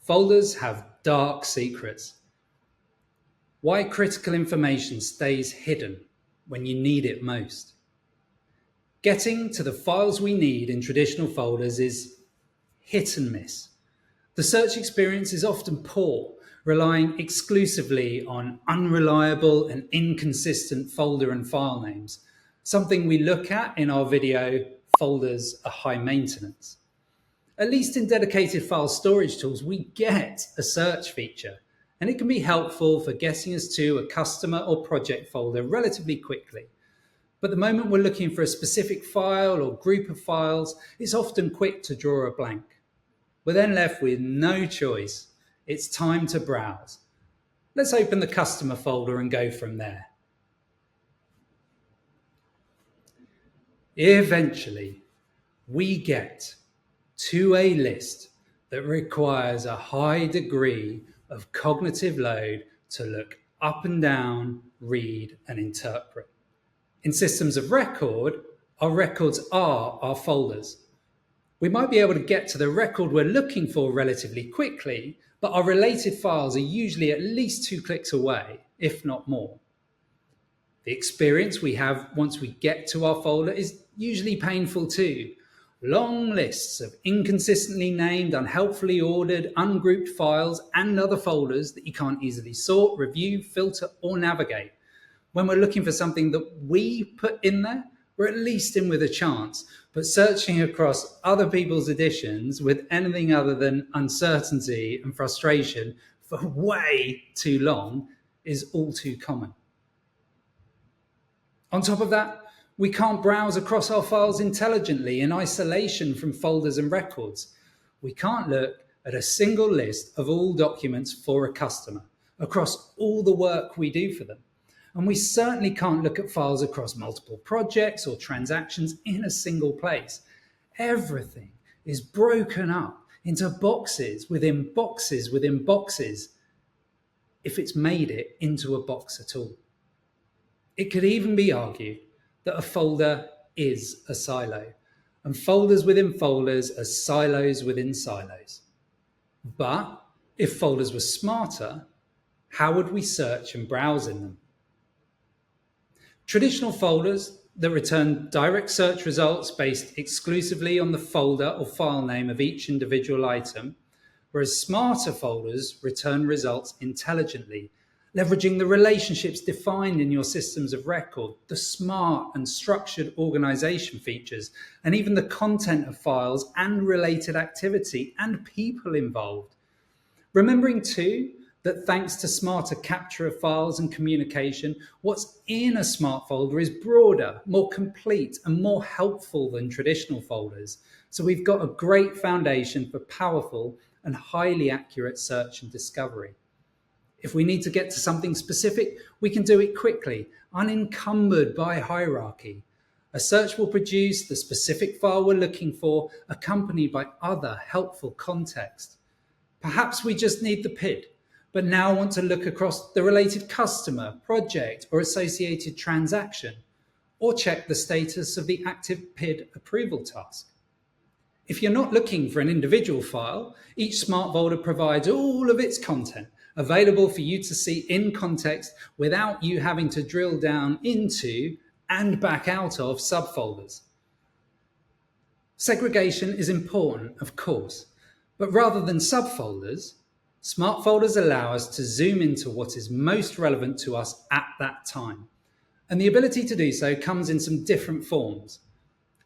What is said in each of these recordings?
Folders have dark secrets. Why critical information stays hidden when you need it most. Getting to the files we need in traditional folders is hit and miss. The search experience is often poor, relying exclusively on unreliable and inconsistent folder and file names, something we look at in our video, Folders are high maintenance. At least in dedicated file storage tools, we get a search feature, and it can be helpful for getting us to a customer or project folder relatively quickly. But the moment we're looking for a specific file or group of files, it's often quick to draw a blank. We're then left with no choice. It's time to browse. Let's open the customer folder and go from there. Eventually, we get to a list that requires a high degree of cognitive load to look up and down, read, and interpret. In systems of record, our records are our folders. We might be able to get to the record we're looking for relatively quickly, but our related files are usually at least 2 clicks away, if not more. The experience we have once we get to our folder is usually painful too. Long lists of inconsistently named, unhelpfully ordered, ungrouped files and other folders that you can't easily sort, review, filter, or navigate. When we're looking for something that we put in there, we're at least in with a chance. But searching across other people's editions with anything other than uncertainty and frustration for way too long is all too common. On top of that, we can't browse across our files intelligently in isolation from folders and records. We can't look at a single list of all documents for a customer across all the work we do for them. And we certainly can't look at files across multiple projects or transactions in a single place. Everything is broken up into boxes within boxes within boxes, if it's made it into a box at all. It could even be argued that a folder is a silo, and folders within folders are silos within silos. But if folders were smarter, how would we search and browse in them? Traditional folders that return direct search results based exclusively on the folder or file name of each individual item, whereas smarter folders return results intelligently, leveraging the relationships defined in your systems of record, the smart and structured organization features, and even the content of files and related activity and people involved. Remembering too, that thanks to smarter capture of files and communication, what's in a smart folder is broader, more complete, and more helpful than traditional folders. So we've got a great foundation for powerful and highly accurate search and discovery. If we need to get to something specific, we can do it quickly, unencumbered by hierarchy. A search will produce the specific file we're looking for, accompanied by other helpful context. Perhaps we just need the PID, but now want to look across the related customer, project, or associated transaction, or check the status of the active PID approval task. If you're not looking for an individual file, each smart folder provides all of its content available for you to see in context without you having to drill down into and back out of subfolders. Segregation is important, of course, but rather than subfolders, smart folders allow us to zoom into what is most relevant to us at that time. And the ability to do so comes in some different forms.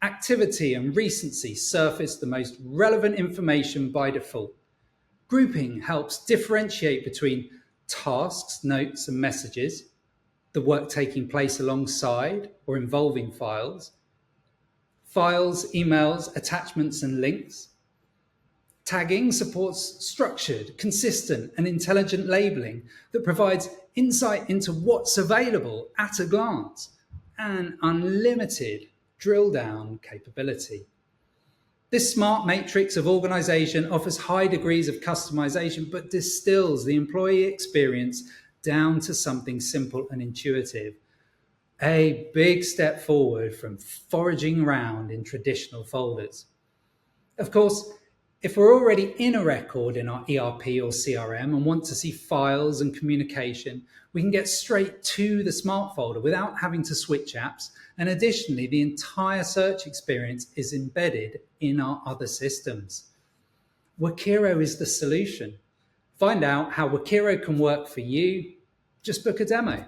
Activity and recency surface the most relevant information by default. Grouping helps differentiate between tasks, notes, and messages, the work taking place alongside or involving files, emails, attachments, and links. Tagging supports structured, consistent, and intelligent labeling that provides insight into what's available at a glance and unlimited drill down capability. This smart matrix of organization offers high degrees of customization, but distills the employee experience down to something simple and intuitive. A big step forward from foraging around in traditional folders. Of course, If we're already in a record in our ERP or CRM and want to see files and communication, we can get straight to the smart folder without having to switch apps. And additionally, the entire search experience is embedded in our other systems. Workiro is the solution. Find out how Workiro can work for you. Just book a demo.